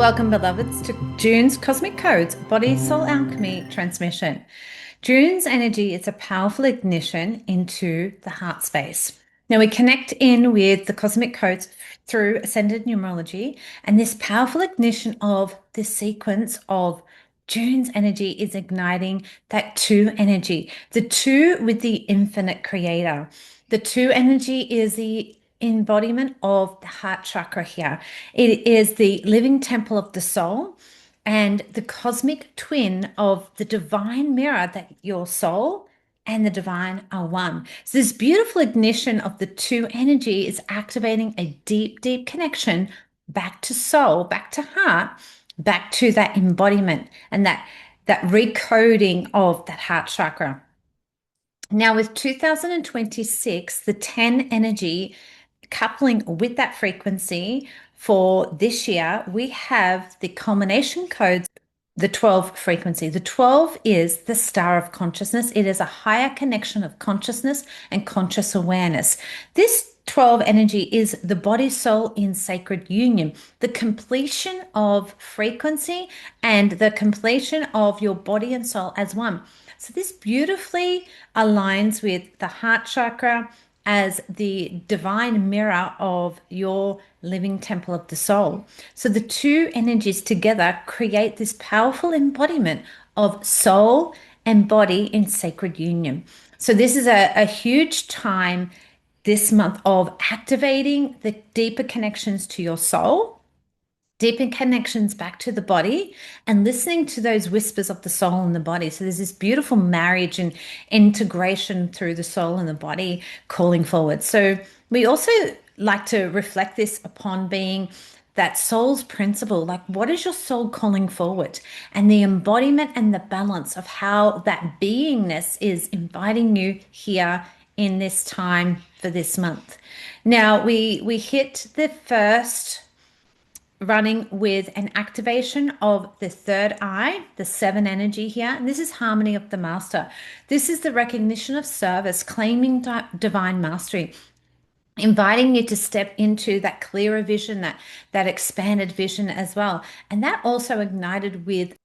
Welcome, beloveds, to June's Cosmic Codes Body Soul Alchemy Transmission. June's energy is a powerful ignition into the heart space. Now, we connect in with the cosmic codes through ascended numerology, and this powerful ignition of this sequence of June's energy is igniting that two energy, the two with the infinite creator. The two energy is the embodiment of the heart chakra here. It is the living temple of the soul and the cosmic twin of the divine mirror that your soul and the divine are one. So this beautiful ignition of the two energy is activating a deep, deep connection back to soul, back to heart, back to that embodiment and that recoding of that heart chakra. Now, with 2026, the 10 energy coupling with that frequency for this year, we have the culmination codes, the 12 frequency. The 12 is the star of consciousness. It is a higher connection of consciousness and conscious awareness. This 12 energy is the body soul in sacred union, the completion of frequency and the completion of your body and soul as one. So this beautifully aligns with the heart chakra as the divine mirror of your living temple of the soul. So the two energies together create this powerful embodiment of soul and body in sacred union. So this is a huge time this month of activating the deeper connections to your soul, deeper connections back to the body, and listening to those whispers of the soul and the body. So there's this beautiful marriage and integration through the soul and the body calling forward. So we also like to reflect this upon being that soul's principle, like what is your soul calling forward, and the embodiment and the balance of how that beingness is inviting you here in this time for this month. Now we hit the first running with an activation of the third eye, the 7 energy here. And this is harmony of the master. This is the recognition of service, claiming divine mastery, inviting you to step into that clearer vision, that expanded vision as well. And that also ignited with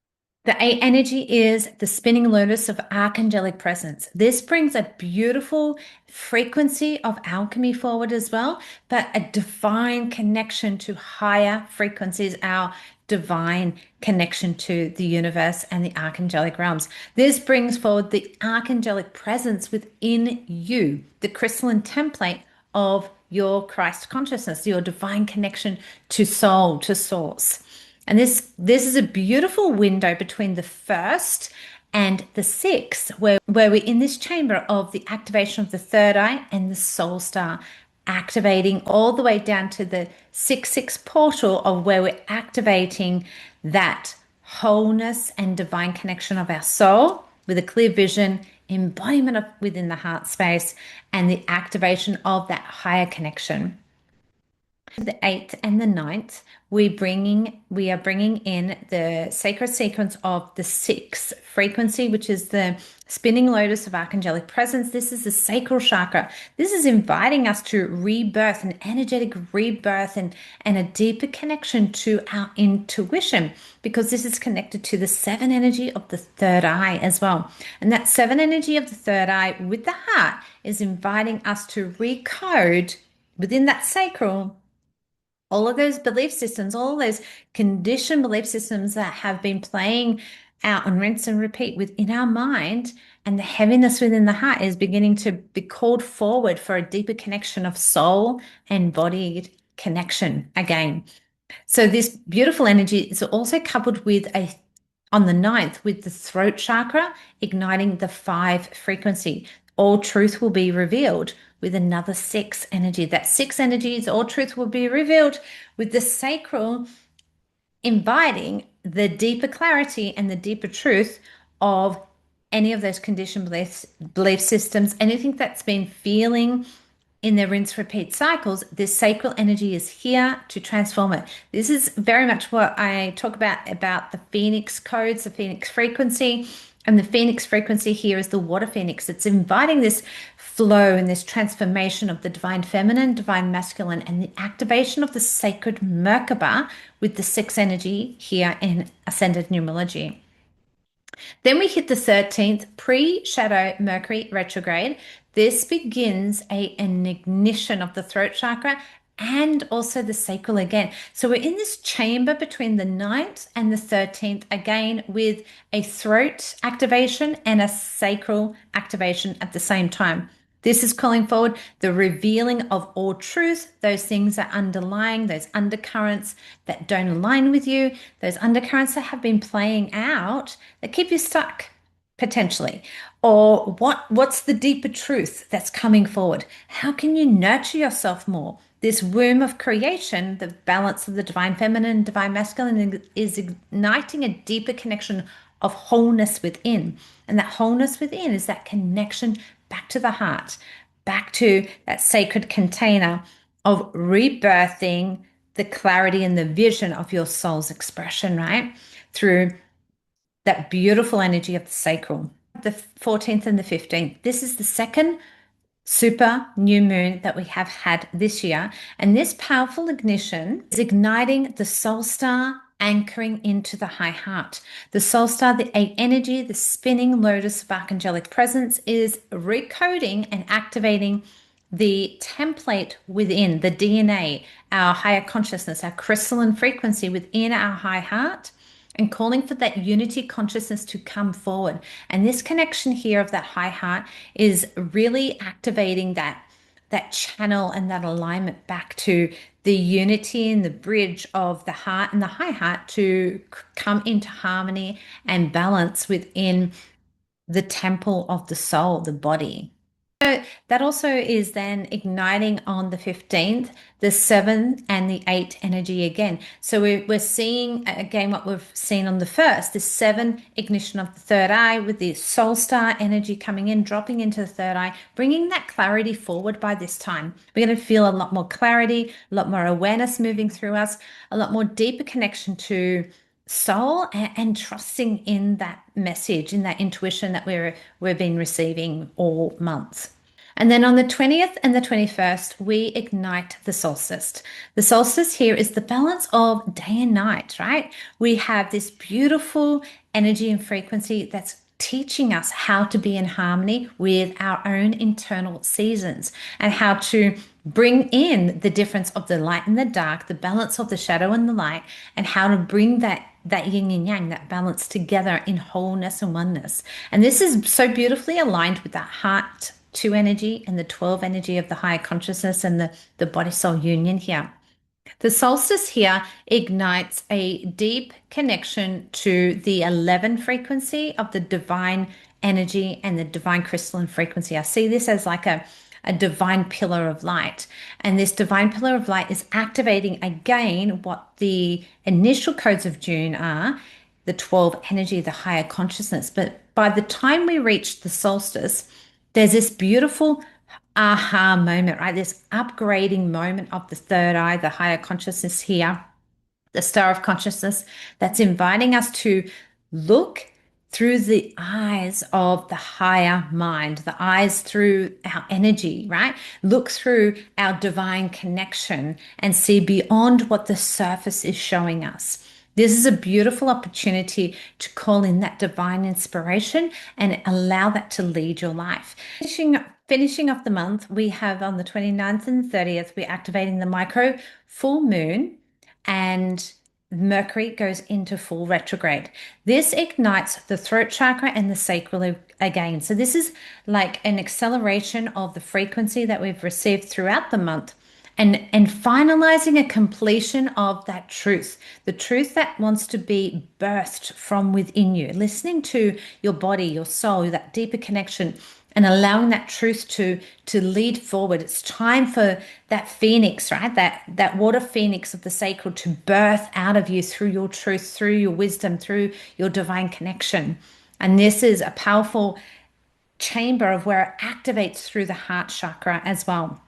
the 8 energy is the spinning lotus of archangelic presence. This brings a beautiful frequency of alchemy forward as well, but a divine connection to higher frequencies, our divine connection to the universe and the archangelic realms. This brings forward the archangelic presence within you, the crystalline template of your Christ consciousness, your divine connection to soul, to source. And this is a beautiful window between the 1st and the 6th, where we're in this chamber of the activation of the third eye and the soul star, activating all the way down to the 6/6 portal of where we're activating that wholeness and divine connection of our soul with a clear vision, embodiment of within the heart space, and the activation of that higher connection. The 8th and the 9th, we are bringing in the sacred sequence of the 6th frequency, which is the spinning lotus of archangelic presence. This is the sacral chakra. This is inviting us to rebirth, an energetic rebirth, and a deeper connection to our intuition, because this is connected to the 7 energy of the third eye as well. And that 7 energy of the third eye with the heart is inviting us to recode within that sacral all of those belief systems, all of those conditioned belief systems that have been playing out on rinse and repeat within our mind, and the heaviness within the heart is beginning to be called forward for a deeper connection of soul and body connection again. So this beautiful energy is also coupled with on the 9th with the throat chakra, igniting the 5 frequency. All truth will be revealed with another 6 energy. That 6 energy is all truth will be revealed with the sacral, inviting the deeper clarity and the deeper truth of any of those conditioned belief systems, anything that's been feeling in their rinse repeat cycles. This sacral energy is here to transform it. This is very much what I talk about the phoenix codes, the phoenix frequency, And the phoenix frequency here is the water phoenix. It's inviting this flow and this transformation of the divine feminine, divine masculine, and the activation of the sacred Merkaba with the 6 energy here in ascended numerology. Then we hit the 13th, pre-shadow Mercury retrograde. This begins an ignition of the throat chakra and also the sacral again. So we're in this chamber between the 9th and the 13th, again with a throat activation and a sacral activation at the same time. This is calling forward the revealing of all truth, those things that are underlying, those undercurrents that don't align with you, those undercurrents that have been playing out that keep you stuck potentially. Or what's the deeper truth that's coming forward? How can you nurture yourself more? This womb of creation, the balance of the divine feminine, divine masculine, is igniting a deeper connection of wholeness within. And that wholeness within is that connection back to the heart, back to that sacred container of rebirthing the clarity and the vision of your soul's expression, right? Through that beautiful energy of the sacral. The 14th and the 15th. This is the second super new moon that we have had this year. And this powerful ignition is igniting the soul star, anchoring into the high heart. The soul star, the 8 energy, the spinning lotus of archangelic presence, is recoding and activating the template within the DNA, our higher consciousness, our crystalline frequency within our high heart, and calling for that unity consciousness to come forward. And this connection here of that high heart is really activating that channel and that alignment back to the unity and the bridge of the heart and the high heart to come into harmony and balance within the temple of the soul, the body. So that also is then igniting on the 15th, the 7 and the 8 energy again. So we're seeing again what we've seen on the 1st, this 7 ignition of the third eye with the soul star energy coming in, dropping into the third eye, bringing that clarity forward by this time. We're going to feel a lot more clarity, a lot more awareness moving through us, a lot more deeper connection to soul and trusting in that message, in that intuition that we've been receiving all month. And then on the 20th and the 21st, we ignite the solstice. The solstice here is the balance of day and night, right? We have this beautiful energy and frequency that's teaching us how to be in harmony with our own internal seasons and how to bring in the difference of the light and the dark, the balance of the shadow and the light, and how to bring that yin and yang, that balance together in wholeness and oneness. And this is so beautifully aligned with that heart 2 energy and the 12 energy of the higher consciousness and the body soul union here. The solstice here ignites a deep connection to the 11 frequency of the divine energy and the divine crystalline frequency. I see this as like a divine pillar of light. And this divine pillar of light is activating again what the initial codes of June are, the 12 energy, the higher consciousness. But by the time we reach the solstice, there's this beautiful aha moment, right? This upgrading moment of the third eye, the higher consciousness here, the star of consciousness, that's inviting us to look through the eyes of the higher mind, the eyes through our energy, right? Look through our divine connection and see beyond what the surface is showing us. This is a beautiful opportunity to call in that divine inspiration and allow that to lead your life. Finishing off the month, we have on the 29th and 30th, we're activating the micro full moon, and Mercury goes into full retrograde. This ignites the throat chakra and the sacral again. So this is like an acceleration of the frequency that we've received throughout the month, and finalizing a completion of that truth, the truth that wants to be birthed from within you, listening to your body, your soul, that deeper connection, and allowing that truth to lead forward. It's time for that phoenix, right? That water phoenix of the sacred to birth out of you through your truth, through your wisdom, through your divine connection. And this is a powerful chamber of where it activates through the heart chakra as well.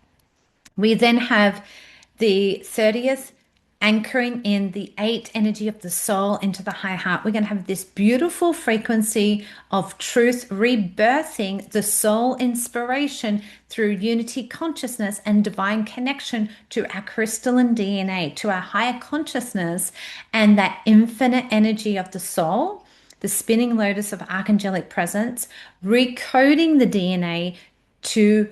We then have the 30th anchoring in the 8 energy of the soul into the high heart. We're going to have this beautiful frequency of truth, rebirthing the soul inspiration through unity consciousness and divine connection to our crystalline DNA, to our higher consciousness, and that infinite energy of the soul, the spinning lotus of archangelic presence, recoding the DNA to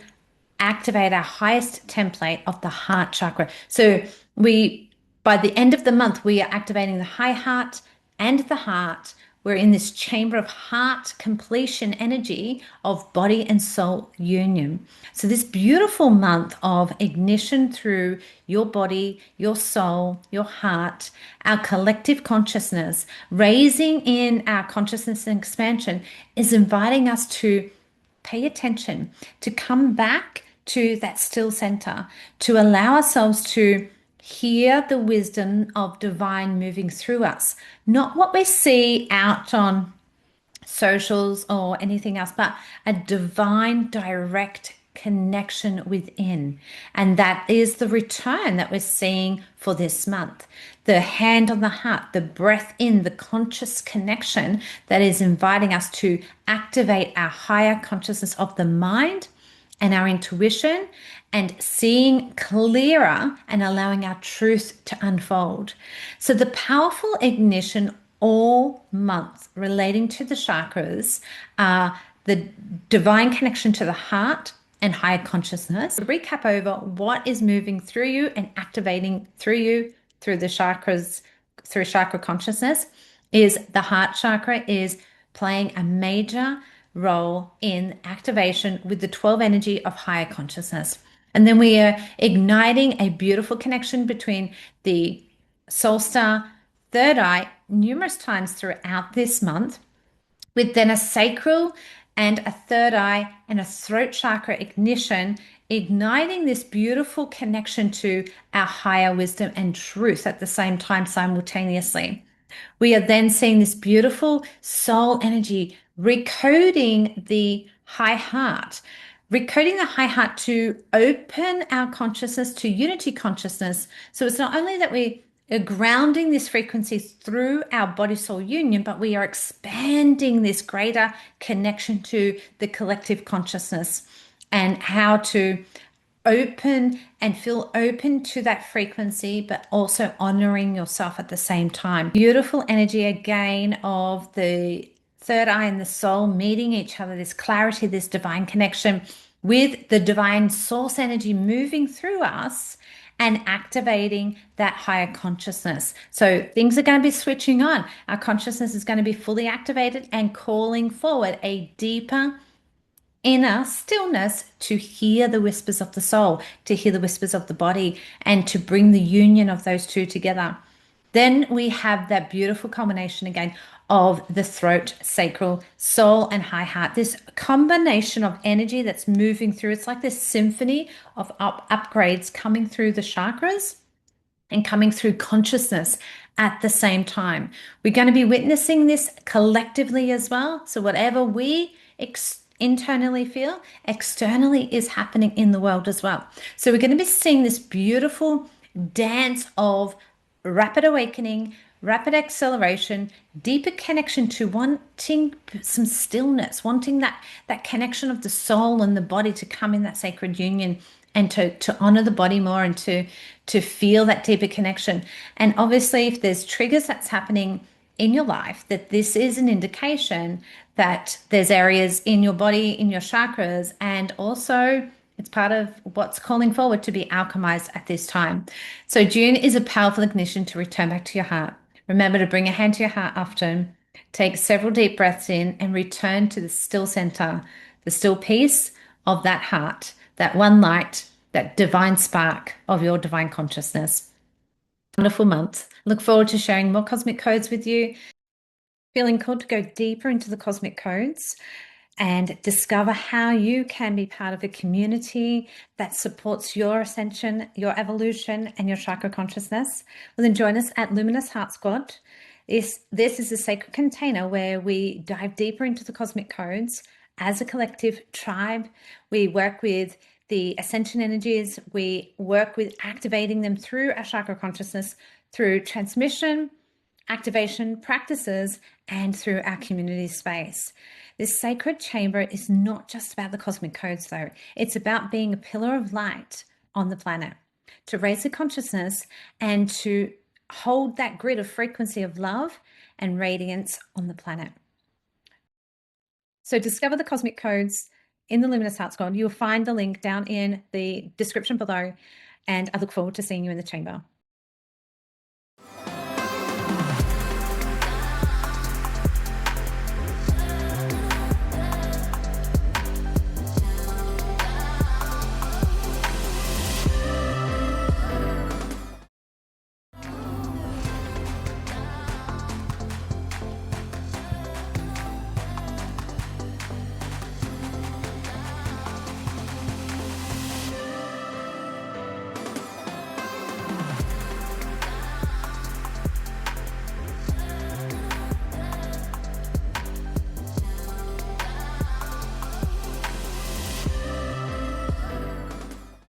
activate our highest template of the heart chakra. So by the end of the month, we are activating the high heart and the heart. We're in this chamber of heart completion energy of body and soul union. So this beautiful month of ignition through your body, your soul, your heart, our collective consciousness, raising in our consciousness and expansion is inviting us to pay attention, to come back to that still center, to allow ourselves to hear the wisdom of divine moving through us, not what we see out on socials or anything else, but a divine direct connection within. And that is the return that we're seeing for this month. The hand on the heart, the breath in, the conscious connection that is inviting us to activate our higher consciousness of the mind and our intuition and seeing clearer and allowing our truth to unfold. So the powerful ignition all month relating to the chakras are the divine connection to the heart and higher consciousness. To recap over what is moving through you and activating through you through the chakras, through chakra consciousness, is the heart chakra is playing a major role in activation with the 12 energy of higher consciousness. And then we are igniting a beautiful connection between the soul star, third eye, numerous times throughout this month, with then a sacral and a third eye and a throat chakra ignition, igniting this beautiful connection to our higher wisdom and truth at the same time simultaneously. We are then seeing this beautiful soul energy recoding the high heart, recoding the high heart to open our consciousness to unity consciousness. So it's not only that we are grounding this frequency through our body soul union, but we are expanding this greater connection to the collective consciousness and how to open and feel open to that frequency, but also honoring yourself at the same time. Beautiful energy again of the third eye and the soul meeting each other, this clarity, this divine connection with the divine source energy moving through us and activating that higher consciousness. So things are going to be switching on. Our consciousness is going to be fully activated and calling forward a deeper inner stillness to hear the whispers of the soul, to hear the whispers of the body, and to bring the union of those two together. Then we have that beautiful combination again of the throat, sacral, soul, and high heart. This combination of energy that's moving through. It's like this symphony of upgrades coming through the chakras and coming through consciousness at the same time. We're going to be witnessing this collectively as well. So whatever we internally feel, externally is happening in the world as well. So we're going to be seeing this beautiful dance of rapid awakening, rapid acceleration, deeper connection to wanting some stillness, wanting that connection of the soul and the body to come in that sacred union and to honor the body more and to feel that deeper connection. And obviously, if there's triggers that's happening in your life, that this is an indication that there's areas in your body, in your chakras, and also it's part of what's calling forward to be alchemized at this time. So June is a powerful ignition to return back to your heart. Remember to bring a hand to your heart often. Take several deep breaths in and return to the still center, the still peace of that heart, that one light, that divine spark of your divine consciousness. Wonderful month. Look forward to sharing more cosmic codes with you. Feeling called to go deeper into the cosmic codes and discover how you can be part of a community that supports your ascension, your evolution, and your chakra consciousness. Well, then join us at Luminous Heart Squad. This is a sacred container where we dive deeper into the cosmic codes as a collective tribe. We work with the ascension energies. We work with activating them through our chakra consciousness through transmission, activation practices, and through our community space. This sacred chamber is not just about the cosmic codes, though. It's about being a pillar of light on the planet, to raise the consciousness and to hold that grid of frequency of love and radiance on the planet. So discover the cosmic codes in the Luminous Heart Scroll. You'll find the link down in the description below, and I look forward to seeing you in the chamber.